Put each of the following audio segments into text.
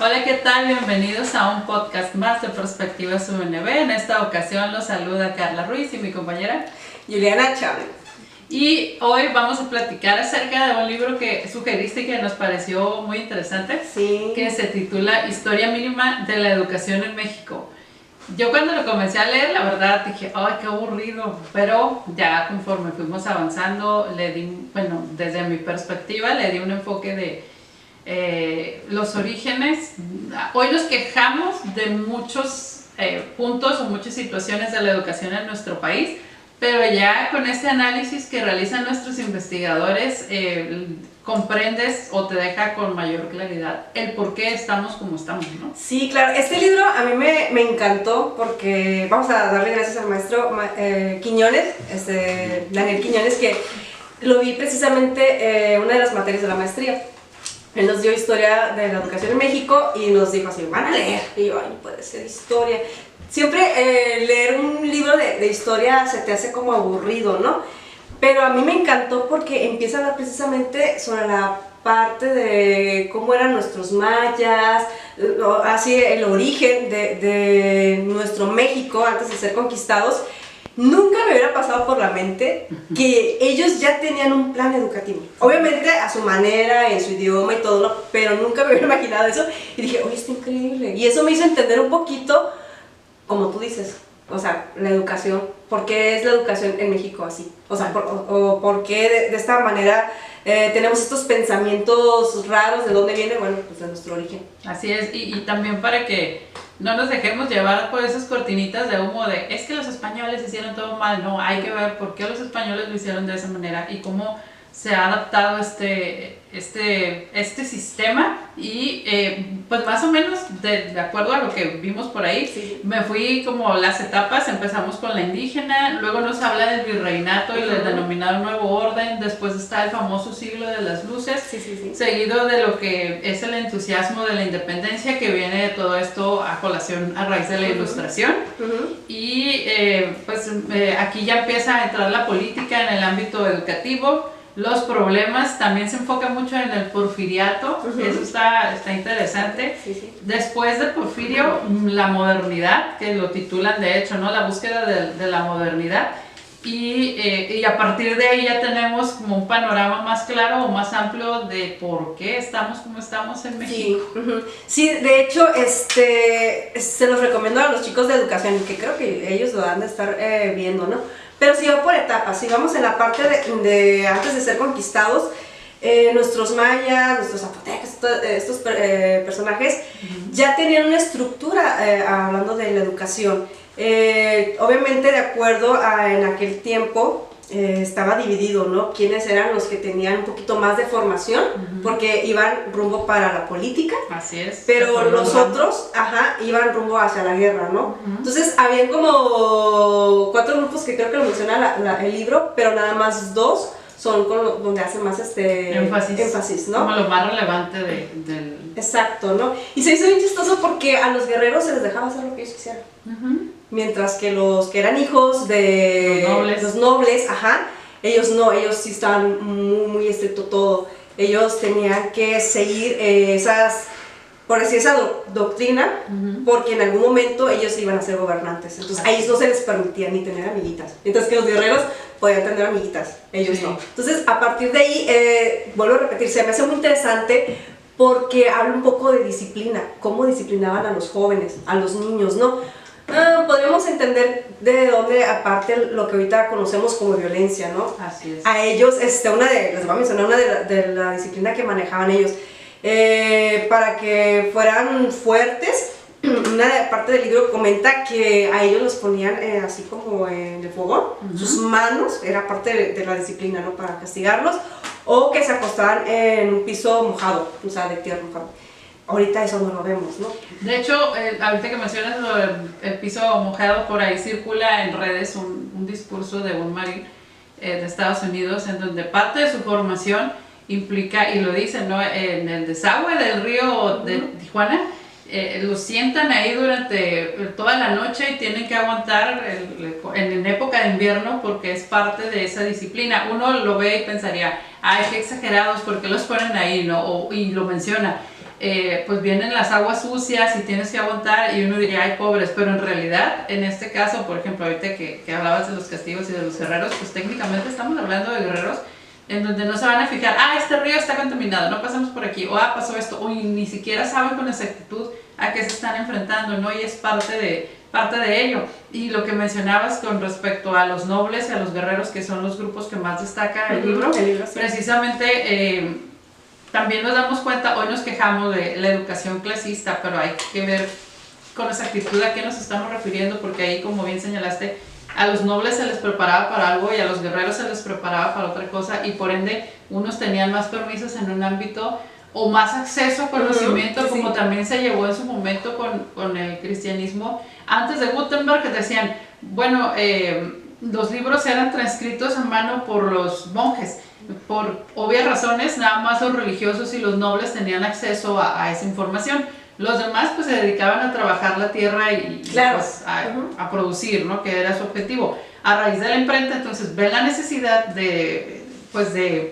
Hola, ¿qué tal? Bienvenidos a un podcast más de Perspectivas UNB. En esta ocasión los saluda Carla Ruiz y mi compañera Juliana Chávez. Y hoy vamos a platicar acerca de un libro que sugeriste y que nos pareció muy interesante, Sí. Que se titula Historia mínima de la educación en México. Yo cuando lo comencé a leer, la verdad dije, ¡ay, qué aburrido! Pero ya conforme fuimos avanzando, le di, bueno, desde mi perspectiva, le di un enfoque de los orígenes. Hoy nos quejamos de muchos puntos o muchas situaciones de la educación en nuestro país, pero ya con este análisis que realizan nuestros investigadores, comprendes o te deja con mayor claridad el por qué estamos como estamos, ¿no? Sí, claro. Este libro a mí me encantó porque vamos a darle gracias al maestro Quiñones, Daniel Quiñones, que lo vi precisamente una de las materias de la maestría. Él nos dio historia de la educación en México y nos dijo así, van a leer. Y yo, ay, no puede ser historia. Siempre leer un libro de historia se te hace como aburrido, ¿no? Pero a mí me encantó porque empieza a hablar precisamente sobre la parte de cómo eran nuestros mayas, así el origen de nuestro México antes de ser conquistados. Nunca me hubiera pasado por la mente que ellos ya tenían un plan educativo. Obviamente a su manera, en su idioma y todo, ¿no? Pero nunca me hubiera imaginado eso. Y dije, oye, está increíble. Y eso me hizo entender un poquito, como tú dices, o sea, la educación. ¿Por qué es la educación en México así? O sea, ¿por qué de esta manera tenemos estos pensamientos raros? ¿De dónde viene? Bueno, pues de nuestro origen. Así es, y también para que no nos dejemos llevar por esas cortinitas de humo de es que los españoles hicieron todo mal. No, hay que ver por qué los españoles lo hicieron de esa manera y cómo se ha adaptado este sistema y pues más o menos de acuerdo a lo que vimos por ahí, Sí. me fui como las etapas. Empezamos con la indígena, luego nos habla del virreinato y del denominado nuevo orden, después está el famoso siglo de las luces, Sí. seguido de lo que es el entusiasmo de la independencia, que viene de todo esto a colación a raíz de la ilustración. Y aquí ya empieza a entrar la política en el ámbito educativo. Los problemas también se enfoca mucho en el porfiriato, eso está interesante. Sí. Después de Porfirio, la modernidad, que lo titulan de hecho, ¿no? La búsqueda de la modernidad. Y a partir de ahí ya tenemos como un panorama más claro o más amplio de por qué estamos como estamos en México. Sí, de hecho, se los recomiendo a los chicos de educación, que creo que ellos lo han de estar viendo, ¿no? Pero si va por etapas, si vamos en la parte de antes de ser conquistados, nuestros mayas, nuestros zapotecas, estos personajes ya tenían una estructura hablando de la educación. Obviamente de acuerdo a en aquel tiempo estaba dividido, ¿no? Quiénes eran los que tenían un poquito más de formación, porque iban rumbo para la política. Así es. Pero los otros, iban rumbo hacia la guerra, ¿no? Entonces habían como 4 grupos que creo que lo menciona el libro, pero nada más 2 son donde hace más énfasis, ¿no? Como lo más relevante del... Exacto, ¿no? Y se hizo bien chistoso porque a los guerreros se les dejaba hacer lo que ellos quisieran. Mientras que los que eran hijos de los nobles, ellos no, ellos sí estaban muy estricto todo. Ellos tenían que seguir esa doctrina, porque en algún momento ellos iban a ser gobernantes. Entonces a ellos no se les permitía ni tener amiguitas. Mientras que los guerreros podían tener amiguitas, ellos no. Entonces a partir de ahí, vuelvo a repetir, se me hace muy interesante porque habla un poco de disciplina, cómo disciplinaban a los jóvenes, a los niños, ¿no? Podríamos entender de dónde, aparte lo que ahorita conocemos como violencia, ¿no? Así es. A ellos, les voy a mencionar una de la disciplina que manejaban ellos. Para que fueran fuertes, una parte del libro comenta que a ellos los ponían así como en el fogón, sus manos, era parte de la disciplina, ¿no? Para castigarlos, o que se acostaban en un piso mojado, o sea, de tierra mojada. Ahorita eso no lo vemos, ¿no? De hecho, ahorita que mencionas el piso mojado, por ahí circula en redes un discurso de un marín de Estados Unidos, en donde parte de su formación implica, y lo dicen, ¿no? En el desagüe del río de Tijuana, los sientan ahí durante toda la noche y tienen que aguantar en época de invierno, porque es parte de esa disciplina. Uno lo ve y pensaría, ay, qué exagerados, ¿por qué los ponen ahí? ¿No? Y lo menciona. pues vienen las aguas sucias y tienes que aguantar, y uno diría, ay, pobres, pero en realidad, en este caso, por ejemplo, ahorita que hablabas de los castigos y de los guerreros, pues técnicamente estamos hablando de guerreros en donde no se van a fijar, este río está contaminado, no pasamos por aquí, o pasó esto, o ni siquiera saben con exactitud a qué se están enfrentando, ¿no? Y es parte de ello. Y lo que mencionabas con respecto a los nobles y a los guerreros, que son los grupos que más destaca el libro, sí. Precisamente también nos damos cuenta, hoy nos quejamos de la educación clasista, pero hay que ver con exactitud a qué nos estamos refiriendo, porque ahí, como bien señalaste, a los nobles se les preparaba para algo y a los guerreros se les preparaba para otra cosa, y por ende unos tenían más permisos en un ámbito o más acceso a conocimiento, como también se llevó en su momento con el cristianismo. Antes de Gutenberg, que decían, bueno, los libros eran transcritos a mano por los monjes. Por obvias razones, nada más los religiosos y los nobles tenían acceso a esa información. Los demás pues se dedicaban a trabajar la tierra y pues, a producir, ¿no? Que era su objetivo. A raíz de la imprenta, entonces ven la necesidad de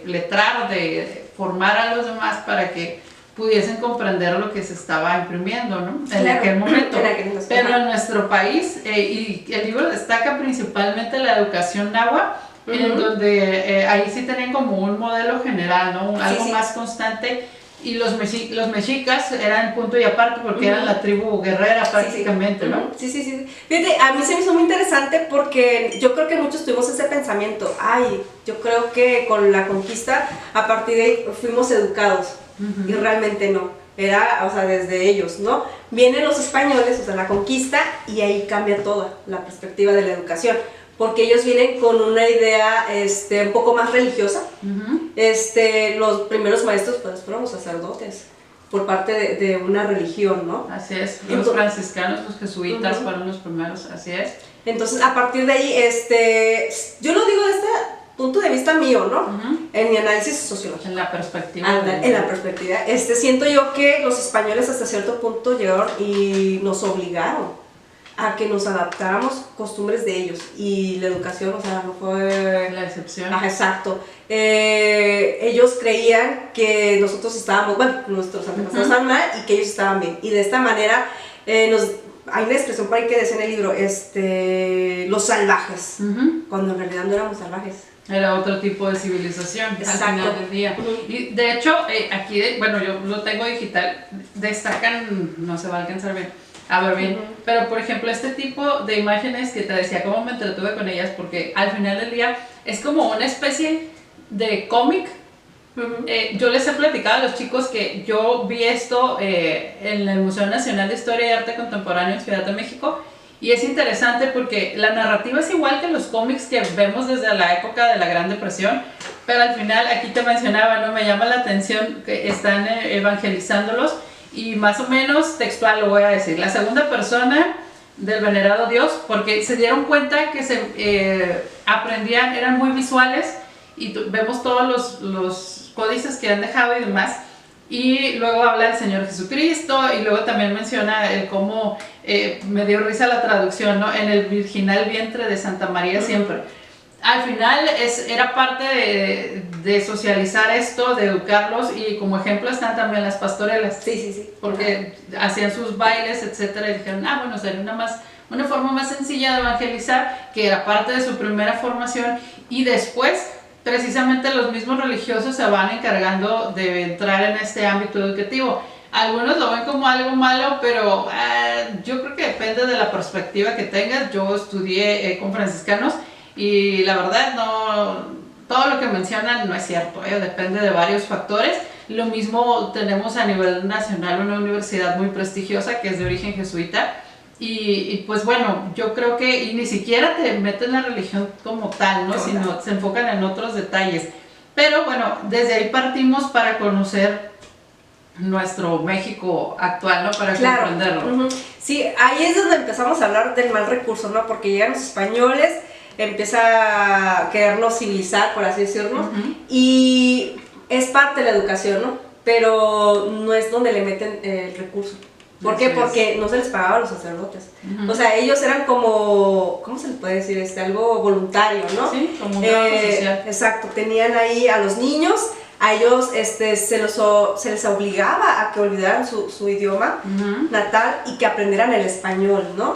letrar, de formar a los demás para que pudiesen comprender lo que se estaba imprimiendo, ¿no? En aquel momento. Pero en nuestro país, y el libro destaca principalmente la educación náhuatl, en donde ahí sí tenían como un modelo general, ¿no? Algo más constante. Y los mexicas eran punto y aparte, porque eran la tribu guerrera prácticamente, ¿no? Sí. Fíjate, a mí se me hizo muy interesante porque yo creo que muchos tuvimos ese pensamiento, yo creo que con la conquista, a partir de ahí fuimos educados, y realmente no, era, o sea, desde ellos, ¿no? Vienen los españoles, o sea, la conquista, y ahí cambia toda la perspectiva de la educación, porque ellos vienen con una idea un poco más religiosa. Los primeros maestros pues fueron los sacerdotes, por parte de una religión, ¿no? Así es, los franciscanos, los jesuitas fueron los primeros, así es. Entonces, a partir de ahí, yo lo digo desde punto de vista mío, ¿no? En mi análisis sociológico. En la perspectiva. En la perspectiva. Siento yo que los españoles hasta cierto punto llegaron y nos obligaron a que nos adaptáramos costumbres de ellos, y la educación, o sea, no fue la excepción. Exacto. Ellos creían que nosotros estábamos, bueno, nuestros antepasados estaban mal y que ellos estaban bien, y de esta manera hay una expresión por ahí que dice en el libro, los salvajes, cuando en realidad no éramos salvajes. Era otro tipo de civilización. Exacto. Al final del día. Y de hecho, aquí, bueno, yo lo tengo digital, destacan, no se va a alcanzar bien, a ver bien, pero por ejemplo este tipo de imágenes que te decía, cómo me entretuve con ellas, porque al final del día es como una especie de cómic. Yo les he platicado a los chicos que yo vi esto en el Museo Nacional de Historia y Arte Contemporáneo en Ciudad de México, y es interesante porque la narrativa es igual que los cómics que vemos desde la época de la Gran Depresión, pero al final, aquí te mencionaba, ¿no? Me llama la atención que están evangelizándolos. Y más o menos textual lo voy a decir, la segunda persona del venerado Dios, porque se dieron cuenta que se aprendían, eran muy visuales, y vemos todos los códices que han dejado y demás, y luego habla del Señor Jesucristo, y luego también menciona el cómo, me dio risa la traducción, ¿no? En el virginal vientre de Santa María siempre. Al final era parte de socializar esto, de educarlos, y como ejemplo están también las pastorelas. Sí. Porque hacían sus bailes, etcétera, y dijeron, bueno, sería una forma más sencilla de evangelizar, que era parte de su primera formación, y después precisamente los mismos religiosos se van encargando de entrar en este ámbito educativo. Algunos lo ven como algo malo, pero yo creo que depende de la perspectiva que tengas. Yo estudié con franciscanos, y la verdad todo lo que mencionan no es cierto, depende de varios factores. Lo mismo tenemos a nivel nacional una universidad muy prestigiosa que es de origen jesuita, y pues bueno, yo creo que y ni siquiera te meten la religión como tal, ¿no? Sino se enfocan en otros detalles. Pero bueno, desde ahí partimos para conocer nuestro México actual, ¿no? Para comprenderlo. Sí, ahí es donde empezamos a hablar del mal recurso, ¿no? Porque llegan los españoles, empieza a querernos civilizar, por así decirlo, y es parte de la educación, ¿no? Pero no es donde le meten el recurso. ¿Por qué? Porque no se les pagaba a los sacerdotes. O sea, ellos eran como, ¿cómo se les puede decir? Algo voluntario, ¿no? Sí, como un trabajo social. Exacto, tenían ahí a los niños, a ellos se les obligaba a que olvidaran su idioma natal y que aprendieran el español, ¿no?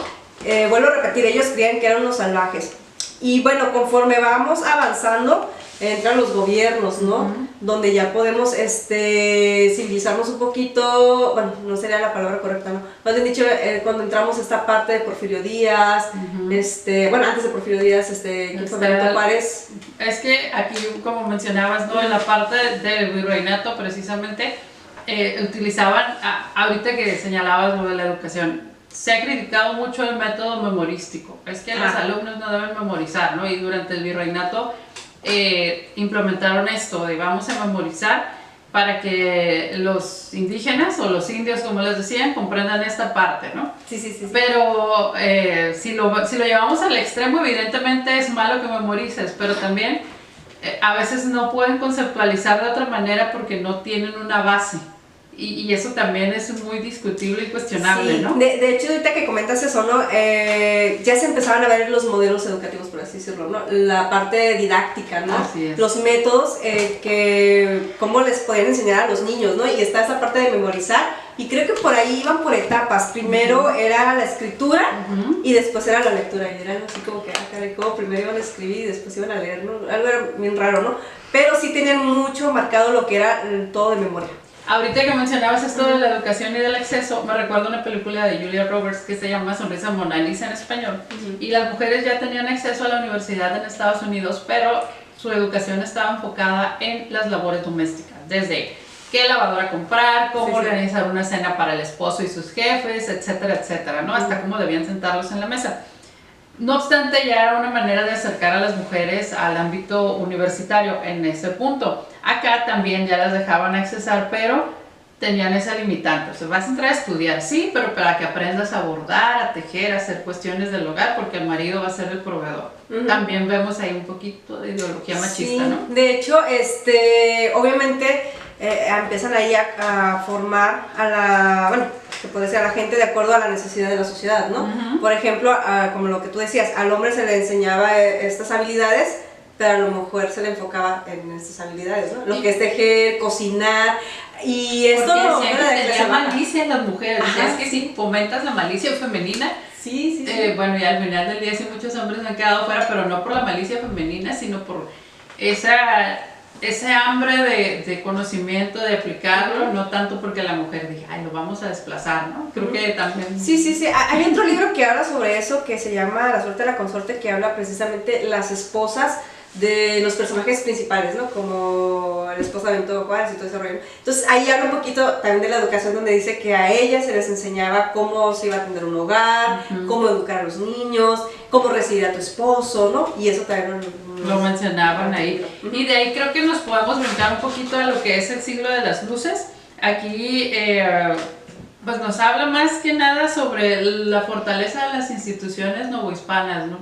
Vuelvo a repetir, ellos creían que eran unos salvajes. Y bueno, conforme vamos avanzando, entran los gobiernos, ¿no? Donde ya podemos civilizarnos un poquito, bueno, no sería la palabra correcta, ¿no? Más bien dicho, cuando entramos a esta parte de Porfirio Díaz, bueno, antes de Porfirio Díaz, ¿quién fue? Benito Juárez. Es que aquí, como mencionabas, ¿no? En la parte del virreinato, precisamente, utilizaban, ahorita que señalabas lo de la educación, se ha criticado mucho el método memorístico. Es que los alumnos no deben memorizar, ¿no? Y durante el virreinato implementaron esto de vamos a memorizar para que los indígenas o los indios, como les decían, comprendan esta parte, ¿no? Sí. Pero si lo llevamos al extremo, evidentemente es malo que memorices, pero también a veces no pueden conceptualizar de otra manera porque no tienen una base. Y eso también es muy discutible y cuestionable, sí, ¿no? De hecho, ahorita que comentas eso, ¿no? Ya se empezaban a ver los modelos educativos, por así decirlo, ¿no? La parte didáctica, ¿no? Así es. Los métodos cómo les podían enseñar a los niños, ¿no? Y está esa parte de memorizar, y creo que por ahí iban por etapas. Primero era la escritura y después era la lectura, y era algo así como que, caray, como primero iban a escribir y después iban a leer, ¿no? Algo era bien raro, ¿no? Pero sí tenían mucho marcado lo que era todo de memoria. Ahorita que mencionabas esto de la educación y del acceso, me recuerdo una película de Julia Roberts que se llama Sonrisa Mona Lisa en español, y las mujeres ya tenían acceso a la universidad en Estados Unidos, pero su educación estaba enfocada en las labores domésticas, desde qué lavadora comprar, cómo organizar una cena para el esposo y sus jefes, etcétera, etcétera, ¿no? Hasta cómo debían sentarlos en la mesa. No obstante, ya era una manera de acercar a las mujeres al ámbito universitario en ese punto. Acá también ya las dejaban accesar, pero tenían esa limitante. O sea, vas a entrar a estudiar, sí, pero para que aprendas a bordar, a tejer, a hacer cuestiones del hogar, porque el marido va a ser el proveedor. También vemos ahí un poquito de ideología machista, ¿no? De hecho, obviamente empiezan ahí a formar a la, bueno, que puede ser a la gente de acuerdo a la necesidad de la sociedad, ¿no? Por ejemplo, como lo que tú decías, al hombre se le enseñaba estas habilidades, pero a la mujer se le enfocaba en estas habilidades, ¿no? Lo que es tejer, cocinar, y esto no tenía malicia en las mujeres. Es que si fomentas la malicia femenina, sí. Bueno, y al final del día sí muchos hombres han quedado fuera, pero no por la malicia femenina, sino por ese hambre de conocimiento, de aplicarlo, no tanto porque la mujer dije, ay, lo vamos a desplazar, ¿no? Creo que también... Sí. Hay otro libro que habla sobre eso, que se llama La suerte de la consorte, que habla precisamente las esposas de los personajes principales, ¿no? Como la esposa de Benito Juárez y todo ese rollo. Entonces ahí habla un poquito también de la educación, donde dice que a ellas se les enseñaba cómo se iba a atender un hogar, cómo educar a los niños, cómo recibir a tu esposo, ¿no? Y eso también lo mencionaban ahí. Y de ahí creo que nos podemos brincar un poquito a lo que es el siglo de las luces. Aquí pues nos habla más que nada sobre la fortaleza de las instituciones novohispanas, ¿no?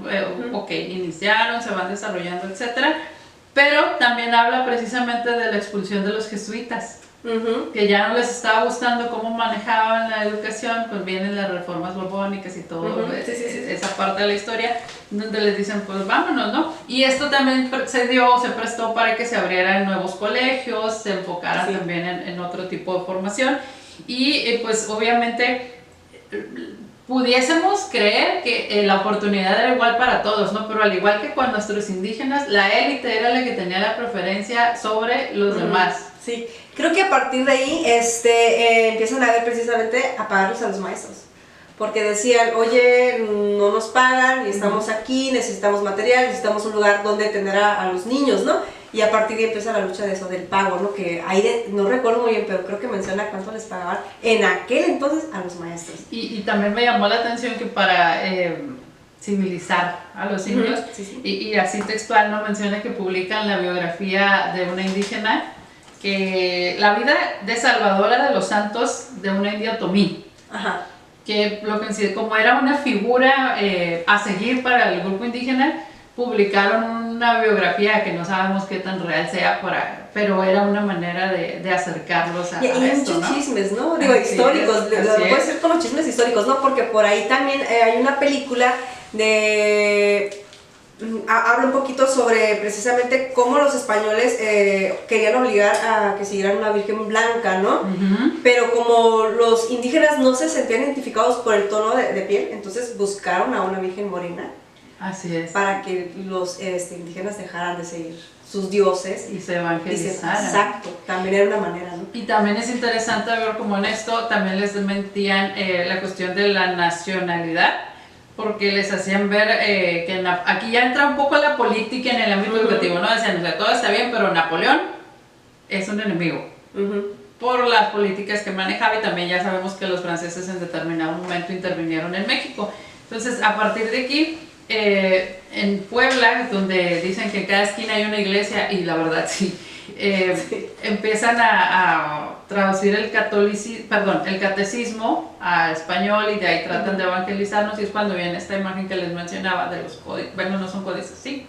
Ok, iniciaron, se van desarrollando, etcétera, pero también habla precisamente de la expulsión de los jesuitas, que ya no les estaba gustando cómo manejaban la educación, pues vienen las reformas borbónicas y todo, esa parte de la historia, donde les dicen, pues vámonos, ¿no? Y esto también se prestó para que se abrieran nuevos colegios, se enfocaran también en otro tipo de formación. Y pues obviamente pudiésemos creer que la oportunidad era igual para todos, ¿no? Pero al igual que con nuestros indígenas, la élite era la que tenía la preferencia sobre los demás. Sí, creo que a partir de ahí empiezan a ver precisamente a pagarlos a los maestros. Porque decían, oye, no nos pagan, y estamos aquí, necesitamos material, necesitamos un lugar donde tener a los niños, ¿no? Y a partir de ahí empieza la lucha de eso, del pago, ¿no? Que ahí no recuerdo muy bien, pero creo que menciona cuánto les pagaban en aquel entonces a los maestros. Y también me llamó la atención que para civilizar a los indios, y así textual, ¿no? Menciona que publican la biografía de una indígena, que la vida de Salvadora de los Santos de una india otomí. Que lo considero como era una figura a seguir para el grupo indígena, publicaron una biografía que no sabemos qué tan real sea, pero era una manera de acercarlos a esto, muchos chismes, ¿no? Digo, históricos, puede ser como chismes históricos, ¿no? Porque por ahí también hay una película de habla un poquito sobre precisamente cómo los españoles querían obligar a que siguieran una virgen blanca, ¿no? Pero como los indígenas no se sentían identificados por el tono de piel, entonces buscaron a una virgen morena. Así es. Para que los indígenas dejaran de seguir sus dioses. Y se evangelizaran. Exacto, también era una manera, ¿no? Y también es interesante ver cómo en esto también les mentían la cuestión de la nacionalidad, porque les hacían ver que aquí ya entra un poco la política en el ámbito educativo, ¿no? Decían, o sea, todo está bien, pero Napoleón es un enemigo. Por las políticas que manejaba, y también ya sabemos que los franceses en determinado momento intervinieron en México. Entonces, a partir de aquí, en Puebla, donde dicen que en cada esquina hay una iglesia, y la verdad sí, empiezan a traducir el catecismo a español, y de ahí tratan de evangelizarnos, y es cuando viene esta imagen que les mencionaba de los códices, bueno, no son códices, sí,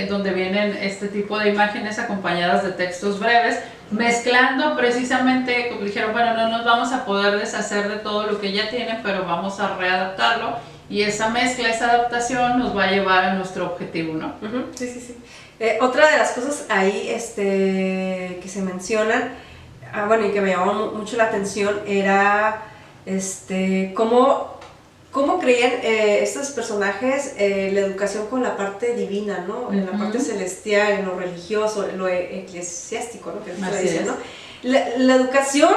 donde vienen este tipo de imágenes acompañadas de textos breves, mezclando precisamente, como dijeron, bueno, no nos vamos a poder deshacer de todo lo que ya tienen, pero vamos a readaptarlo, y esa mezcla, esa adaptación nos va a llevar a nuestro objetivo, ¿no? Sí. Otra de las cosas ahí que se mencionan, bueno, y que me llamó mucho la atención, era cómo creían estos personajes la educación con la parte divina, ¿no? En la parte celestial, en lo religioso, en lo eclesiástico, ¿no? Que se dice, ¿no? La educación,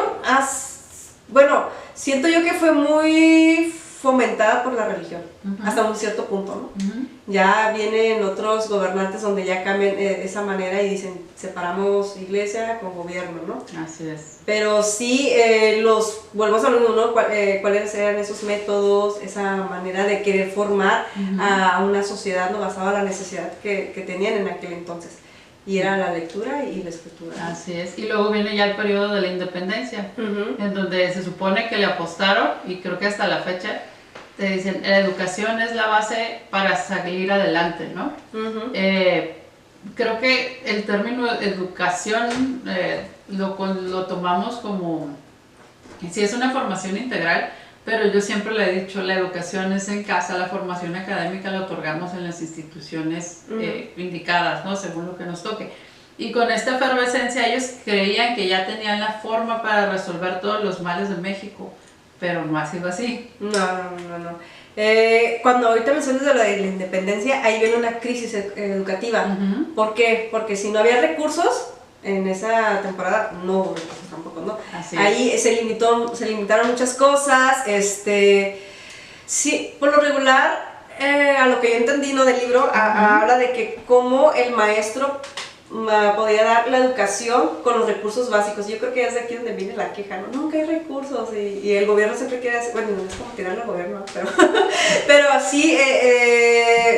bueno, siento yo que fue muy fomentada por la religión, hasta un cierto punto, ¿no? Ya vienen otros gobernantes donde ya cambian esa manera y dicen, separamos iglesia con gobierno, ¿no? Así es. Pero sí, volvemos a lo mismo, ¿no? ¿Cuáles eran esos métodos, esa manera de querer formar a una sociedad, ¿no? Basada en la necesidad que tenían en aquel entonces? Y era la lectura y la escritura, ¿no? Así es. Y luego viene ya el periodo de la independencia, en donde se supone que le apostaron, y creo que hasta la fecha te dicen, la educación es la base para salir adelante, ¿no? Creo que el término educación lo tomamos como, sí, es una formación integral, pero yo siempre le he dicho, la educación es en casa, la formación académica la otorgamos en las instituciones indicadas, ¿no? Según lo que nos toque. Y con esta efervescencia ellos creían que ya tenían la forma para resolver todos los males de México, pero no ha sido así. No. Cuando ahorita mencionas de lo de la independencia, ahí viene una crisis educativa. ¿Por qué? Porque si no había recursos en esa temporada, no hubo recursos tampoco, ¿no? Ahí se limitaron muchas cosas. Sí, por lo regular, a lo que yo entendí, ¿no? Del libro, habla de que cómo el maestro podía dar la educación con los recursos básicos. Yo creo que es de aquí donde viene la queja, ¿no? Nunca hay recursos, y el gobierno siempre quiere hacer, bueno, no es como tirarle al gobierno, pero sí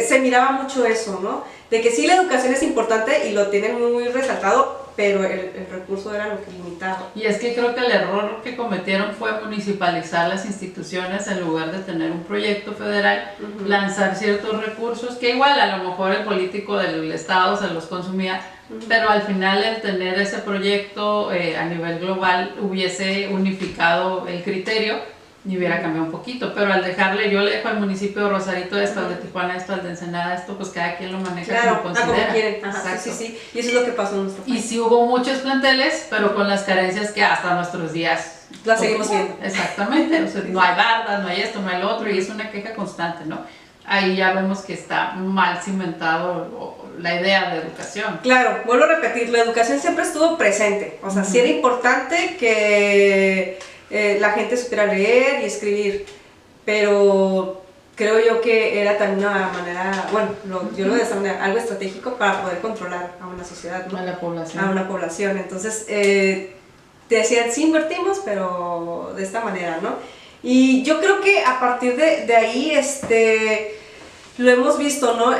se miraba mucho eso, ¿no? De que sí, la educación es importante y lo tienen muy resaltado, pero el recurso era lo que limitaba. Y es que creo que el error que cometieron fue municipalizar las instituciones en lugar de tener un proyecto federal, lanzar ciertos recursos que igual a lo mejor el político del estado se los consumía, pero al final el tener ese proyecto a nivel global hubiese unificado el criterio y hubiera cambiado un poquito, pero al dejarle, yo le dejo al municipio de Rosarito esto, al de Tijuana esto, al de Ensenada esto, pues cada quien lo maneja como considera. Como quieren. Ajá, sí, y eso es lo que pasó en nuestro país. Y sí hubo muchos planteles, pero con las carencias que hasta nuestros días las seguimos viendo. Exactamente, o sea, no hay bardas, no hay esto, no hay lo otro, y es una queja constante, ¿no? Ahí ya vemos que está mal cimentado la idea de educación. Claro, vuelvo a repetir, la educación siempre estuvo presente, o sea, sí era importante que la gente supiera leer y escribir, pero creo yo que era también una manera, bueno, yo lo veo de esta manera, algo estratégico para poder controlar a una sociedad, ¿no? A la población. A una población. Entonces, decían, sí invertimos, pero de esta manera, ¿no? Y yo creo que a partir de ahí, lo hemos visto, ¿no?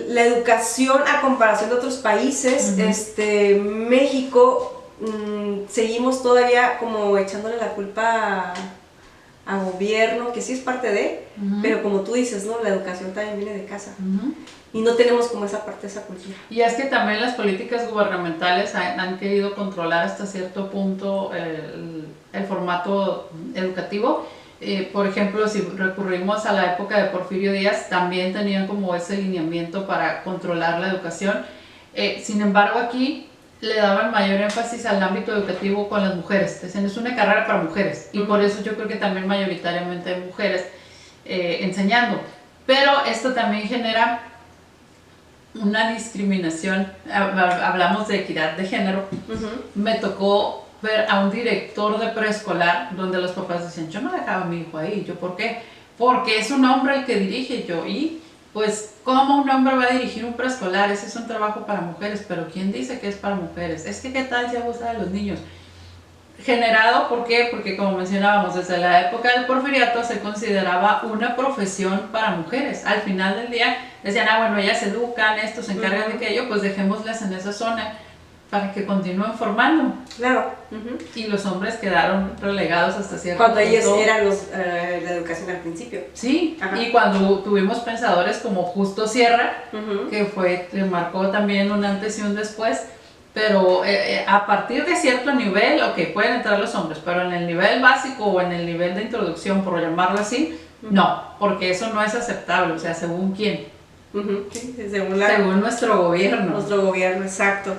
La educación a comparación de otros países, México, seguimos todavía como echándole la culpa a gobierno, que sí es parte de, pero como tú dices, ¿no? La educación también viene de casa. Y no tenemos como esa parte, esa cultura. Y es que también las políticas gubernamentales han querido controlar hasta cierto punto el formato educativo. Por ejemplo, si recurrimos a la época de Porfirio Díaz, también tenían como ese lineamiento para controlar la educación. Sin embargo, aquí le daban mayor énfasis al ámbito educativo con las mujeres. Decían, es una carrera para mujeres. Y por eso yo creo que también mayoritariamente hay mujeres enseñando. Pero esto también genera una discriminación. Hablamos de equidad de género. Me tocó ver a un director de preescolar donde los papás decían, yo no dejaba a mi hijo ahí. Yo, ¿por qué? Porque es un hombre el que dirige. Yo, y pues, ¿cómo un hombre va a dirigir un preescolar? Ese es un trabajo para mujeres. Pero ¿quién dice que es para mujeres? Es que ¿qué tal si abusa de los niños? Generado, ¿por qué? Porque como mencionábamos, desde la época del porfiriato se consideraba una profesión para mujeres. Al final del día decían, ah, bueno, ellas se educan, esto, se encargan de aquello, pues dejémoslas en esa zona para que continúen formando. Claro. Y los hombres quedaron relegados hasta cierto Cuando punto. ellos eran la educación al principio. Sí, Ajá. Y cuando tuvimos pensadores como Justo Sierra, que marcó también un antes y un después, pero a partir de cierto nivel, ok, pueden entrar los hombres, pero en el nivel básico o en el nivel de introducción, por llamarlo así, no, porque eso no es aceptable, o sea, ¿según quién? Sí, según nuestro gobierno. Nuestro gobierno, exacto.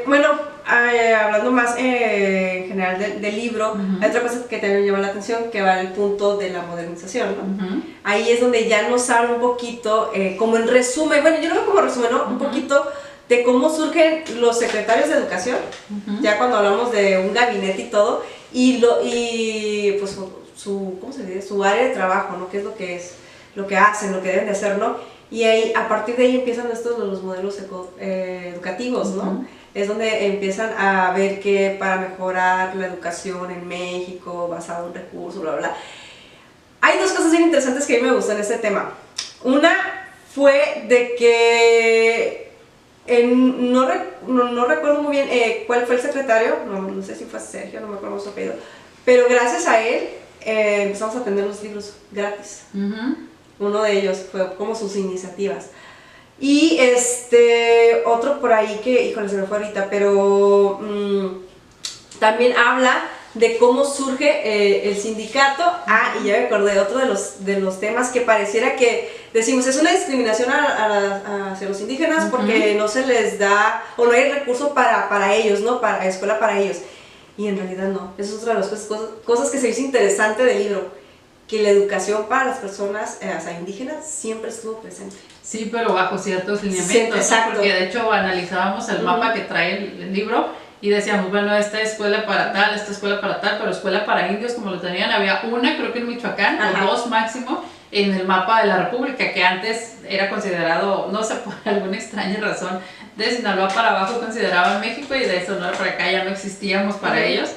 Bueno, hablando más en general del libro, hay otra cosa que también me llama la atención, que va al punto de la modernización, ¿no? Ahí es donde ya nos habla un poquito, como en resumen, bueno, yo lo veo como resumen, ¿no? Un poquito de cómo surgen los secretarios de educación, ya cuando hablamos de un gabinete y todo, y pues ¿cómo se dice? Su área de trabajo, ¿no? ¿Qué es lo que hacen, lo que deben de hacer, ¿no? Y ahí, a partir de ahí empiezan los modelos educativos, ¿no? Es donde empiezan a ver que para mejorar la educación en México, basado en recursos, bla, bla. Hay dos cosas bien interesantes que a mí me gustan en este tema. Una fue de que no recuerdo muy bien cuál fue el secretario, no sé si fue Sergio, no me acuerdo su apellido, pero gracias a él empezamos a tener los libros gratis. Uno de ellos fue como sus iniciativas. Y otro por ahí que, híjole, se me fue ahorita, pero también habla de cómo surge el sindicato. Y ya me acordé, otro de los temas que pareciera que decimos, es una discriminación hacia los indígenas porque no se les da, o no hay recurso para ellos, ¿no? Para escuela para ellos. Y en realidad no, eso es otra de las cosas que se hizo interesante del libro, que la educación para las personas indígenas siempre estuvo presente. Sí, pero bajo ciertos lineamientos, sí, exacto. Porque de hecho analizábamos el mapa que trae el libro y decíamos, bueno, esta escuela para tal, esta escuela para tal, pero escuela para indios como lo tenían, había una, creo que en Michoacán, o dos máximo, en el mapa de la República, que antes era considerado, no sé, por alguna extraña razón, de Sinaloa para abajo consideraban México y de Sonora para acá ya no existíamos para ellos.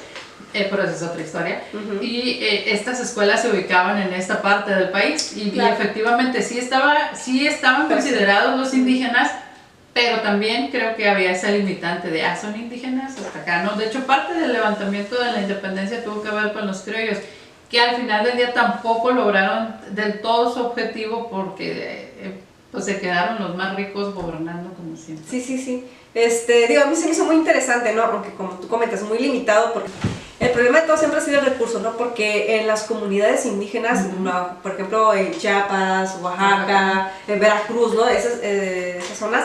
Pero esa es otra historia. Y estas escuelas se ubicaban en esta parte del país y efectivamente sí estaban considerados los indígenas, pero también creo que había esa limitante de, son indígenas hasta acá, ¿no? De hecho, parte del levantamiento de la independencia tuvo que ver con los criollos, que al final del día tampoco lograron del todo su objetivo porque pues se quedaron los más ricos gobernando como siempre. Sí. A mí se me hizo muy interesante, ¿no? Aunque como tú comentas, muy limitado, porque el problema de todo siempre ha sido el recurso, ¿no? Porque en las comunidades indígenas, por ejemplo en Chiapas, Oaxaca, en Veracruz, ¿no? Esas zonas,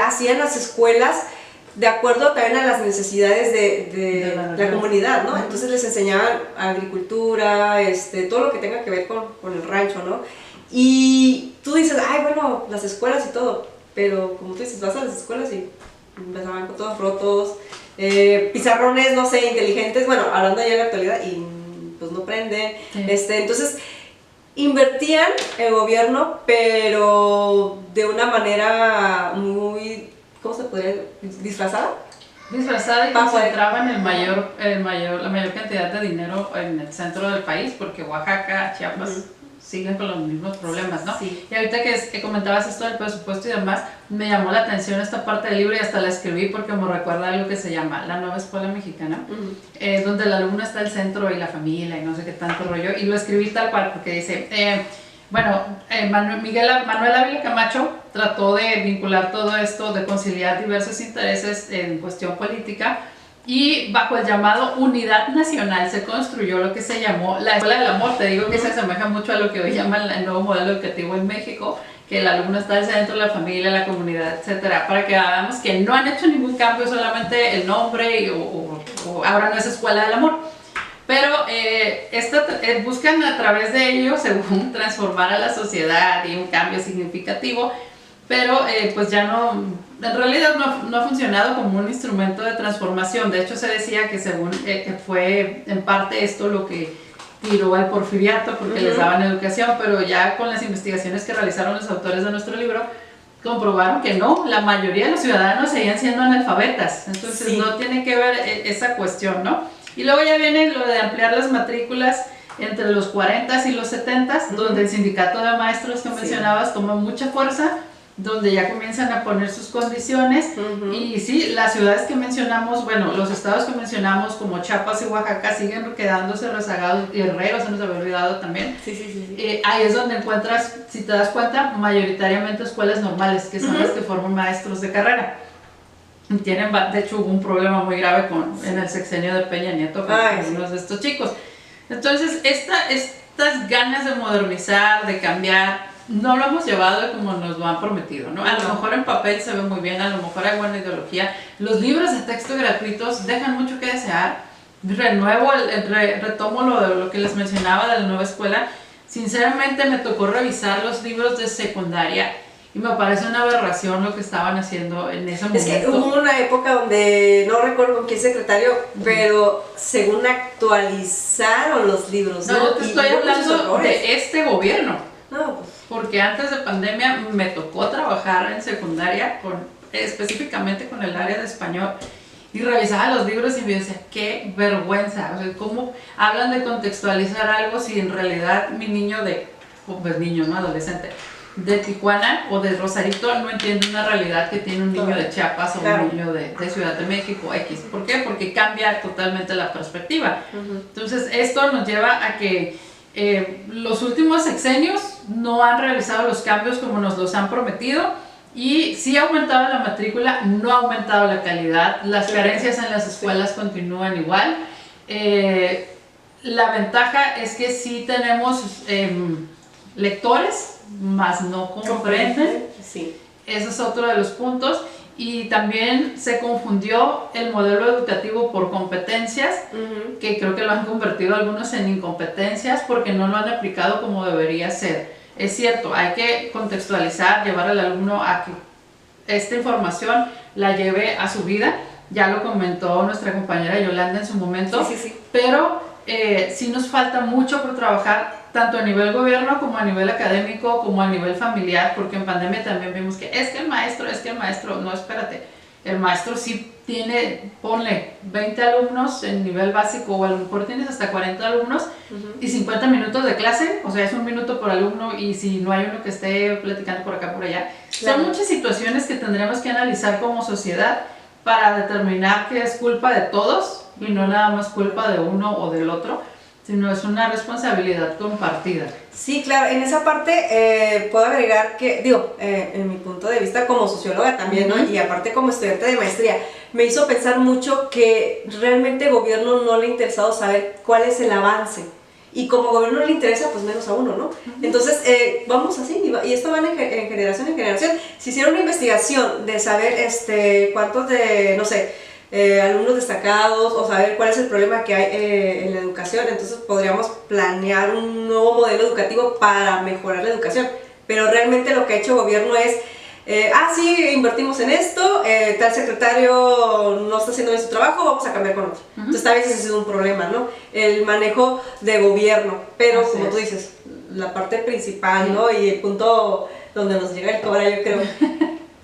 hacían las escuelas de acuerdo también a las necesidades de la comunidad, ¿no? Entonces les enseñaban agricultura, todo lo que tenga que ver con el rancho, ¿no? Y tú dices, bueno, las escuelas y todo, pero como tú dices, vas a las escuelas y empezaban con todos rotos, pizarrones, no sé, inteligentes, bueno, hablando ya de la actualidad, y pues no prenden, entonces invertían el gobierno, pero de una manera muy, ¿cómo se podría decir? Disfrazada y concentraban la mayor cantidad de dinero en el centro del país, porque Oaxaca, Chiapas siguen con los mismos problemas, ¿no? Sí. Y ahorita que comentabas esto del presupuesto y demás, me llamó la atención esta parte del libro y hasta la escribí porque me recuerda algo que se llama La Nueva Escuela Mexicana, donde el alumno está al centro y la familia y no sé qué tanto rollo, y lo escribí tal cual porque dice, Manuel Ávila Camacho trató de vincular todo esto, de conciliar diversos intereses en cuestión política, y bajo el llamado Unidad Nacional se construyó lo que se llamó la Escuela del Amor. Te digo que se asemeja mucho a lo que hoy llaman el nuevo modelo educativo en México, que el alumno está al centro de la familia, la comunidad, etcétera, para que veamos que no han hecho ningún cambio, solamente el nombre o ahora no es Escuela del Amor. Pero buscan a través de ello, según, transformar a la sociedad y un cambio significativo, pero pues ya no, en realidad no ha funcionado como un instrumento de transformación. De hecho, se decía que según fue en parte esto lo que tiró al porfiriato, porque les daban educación, pero ya con las investigaciones que realizaron los autores de nuestro libro, comprobaron que no, la mayoría de los ciudadanos seguían siendo analfabetas. Entonces no tiene que ver esa cuestión, ¿no? Y luego ya viene lo de ampliar las matrículas entre los 40 y los 70, donde el sindicato de maestros que mencionabas toma mucha fuerza, donde ya comienzan a poner sus condiciones. Y sí, las ciudades que mencionamos, bueno, los estados que mencionamos como Chiapas y Oaxaca siguen quedándose rezagados, y Guerrero se nos había olvidado también. Ahí es donde encuentras, si te das cuenta, mayoritariamente escuelas normales, que son las que forman maestros de carrera. Tienen, de hecho, hubo un problema muy grave en el sexenio de Peña Nieto con algunos de estos chicos. Entonces, estas ganas de modernizar, de cambiar, no lo hemos llevado como nos lo han prometido, ¿no? A lo mejor en papel se ve muy bien, a lo mejor hay buena ideología. Los libros de texto gratuitos dejan mucho que desear. Retomo lo que les mencionaba de la nueva escuela. Sinceramente me tocó revisar los libros de secundaria y me parece una aberración lo que estaban haciendo en ese momento. Es que hubo una época donde, no recuerdo con qué secretario, pero según actualizaron los libros, ¿no? Yo te estoy hablando de este gobierno. No, pues. Porque antes de pandemia me tocó trabajar en secundaria, específicamente con el área de español, y revisaba los libros y me decía, qué vergüenza, o sea, cómo hablan de contextualizar algo si en realidad mi niño no adolescente, de Tijuana o de Rosarito no entiende una realidad que tiene un niño de Chiapas o un niño de Ciudad de México X. ¿Por qué? Porque cambia totalmente la perspectiva. Entonces esto nos lleva a que los últimos sexenios no han realizado los cambios como nos los han prometido, y sí ha aumentado la matrícula, no ha aumentado la calidad, las carencias en las escuelas continúan igual. La ventaja es que sí tenemos lectores, más no comprenden. Ese es otro de los puntos. Y también se confundió el modelo educativo por competencias, que creo que lo han convertido algunos en incompetencias porque no lo han aplicado como debería ser. Es cierto, hay que contextualizar, llevar al alumno a que esta información la lleve a su vida. Ya lo comentó nuestra compañera Yolanda en su momento, pero sí nos falta mucho por trabajar, tanto a nivel gobierno como a nivel académico, como a nivel familiar, porque en pandemia también vimos que es que el maestro, no, espérate, el maestro sí tiene, ponle 20 alumnos en nivel básico, o a lo mejor tienes hasta 40 alumnos y 50 minutos de clase, o sea, es un minuto por alumno, y si no hay uno que esté platicando por acá, por allá. Son muchas situaciones que tendremos que analizar como sociedad para determinar que es culpa de todos y no nada más culpa de uno o del otro, sino es una responsabilidad compartida. Sí, claro, en esa parte puedo agregar que, en mi punto de vista como socióloga también, ¿no? Y aparte como estudiante de maestría, me hizo pensar mucho que realmente al gobierno no le ha interesado saber cuál es el avance. Y como gobierno no le interesa, pues menos a uno, ¿no? Entonces, vamos así, y esto va en generación en generación. Si hiciera una investigación de saber cuántos de, no sé, alumnos destacados, o saber cuál es el problema que hay en la educación, entonces podríamos planear un nuevo modelo educativo para mejorar la educación. Pero realmente lo que ha hecho el gobierno es, sí, invertimos en esto, tal secretario no está haciendo bien su trabajo, vamos a cambiar con otro. Entonces tal vez ese es un problema, ¿no? El manejo de gobierno, pero como tú dices, la parte principal, ¿no? Y el punto donde nos llega el cobra, yo creo,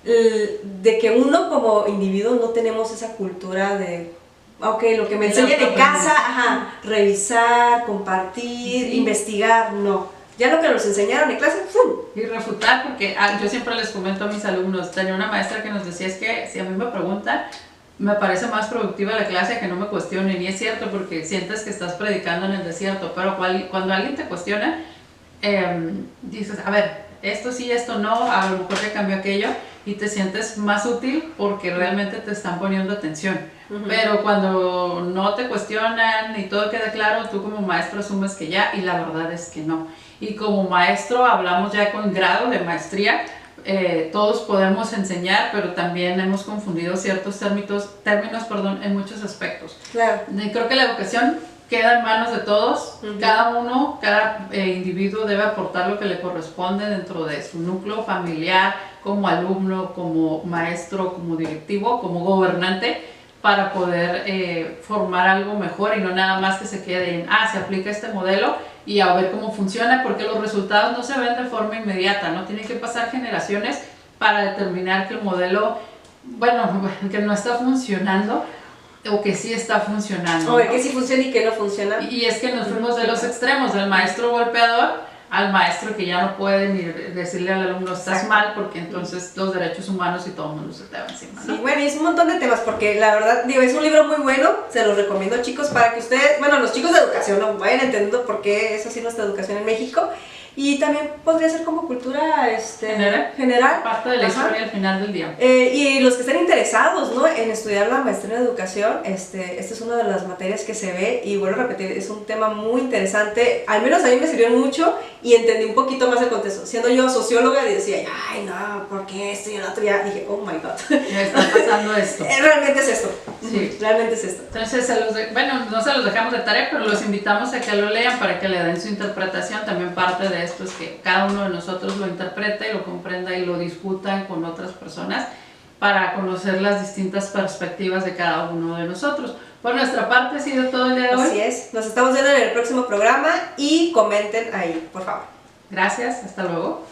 de que uno como individuo no tenemos esa cultura de, lo que me enseña de casa, revisar, compartir, investigar, no. Ya lo que nos enseñaron en clase, ¡pum! Y refutar, porque yo siempre les comento a mis alumnos, tenía una maestra que nos decía, es que si a mí me preguntan, me parece más productiva la clase que no me cuestionen, y es cierto, porque sientes que estás predicando en el desierto, pero cuando alguien te cuestiona, dices, a ver, esto sí, esto no, a lo mejor ya cambió aquello, y te sientes más útil porque realmente te están poniendo atención. Pero cuando no te cuestionan y todo queda claro, tú como maestro asumes que ya, y la verdad es que no. Y como maestro hablamos ya con grado de maestría, todos podemos enseñar, pero también hemos confundido ciertos términos, en muchos aspectos. Claro. Y creo que la educación queda en manos de todos. Cada uno, cada individuo debe aportar lo que le corresponde dentro de su núcleo familiar, como alumno, como maestro, como directivo, como gobernante, para poder formar algo mejor y no nada más que se quede en, se aplica este modelo y a ver cómo funciona, porque los resultados no se ven de forma inmediata, ¿no? Tienen que pasar generaciones para determinar que el modelo, que no está funcionando o que sí está funcionando. O que sí funciona y que no funciona. Y es que nos fuimos de los extremos, del maestro golpeador al maestro que ya no puede ni decirle al alumno estás mal, porque entonces los derechos humanos y todo el mundo se te va encima, ¿no? Sí, bueno, y es un montón de temas, porque la verdad, digo, es un libro muy bueno, se los recomiendo, chicos, para que ustedes, los chicos de educación lo vayan entendiendo por qué es así nuestra educación en México, y también podría ser como cultura general. Parte de la historia al final del día. Y los que estén interesados, ¿no?, en estudiar la maestría en educación, esta es una de las materias que se ve, y vuelvo a repetir, es un tema muy interesante, al menos a mí me sirvió mucho y entendí un poquito más el contexto. Siendo yo socióloga y decía, ay no, ¿por qué esto y el otro? Ya dije, oh my god, me está pasando esto. Realmente es esto. Sí. Realmente es esto. Entonces, no se los dejamos de tarea, pero los invitamos a que lo lean para que le den su interpretación. También parte de esto es que cada uno de nosotros lo interprete, lo comprenda y lo discuta con otras personas para conocer las distintas perspectivas de cada uno de nosotros. Por nuestra parte ha sido todo el día de hoy. Así es, nos estamos viendo en el próximo programa y comenten ahí, por favor. Gracias, hasta luego.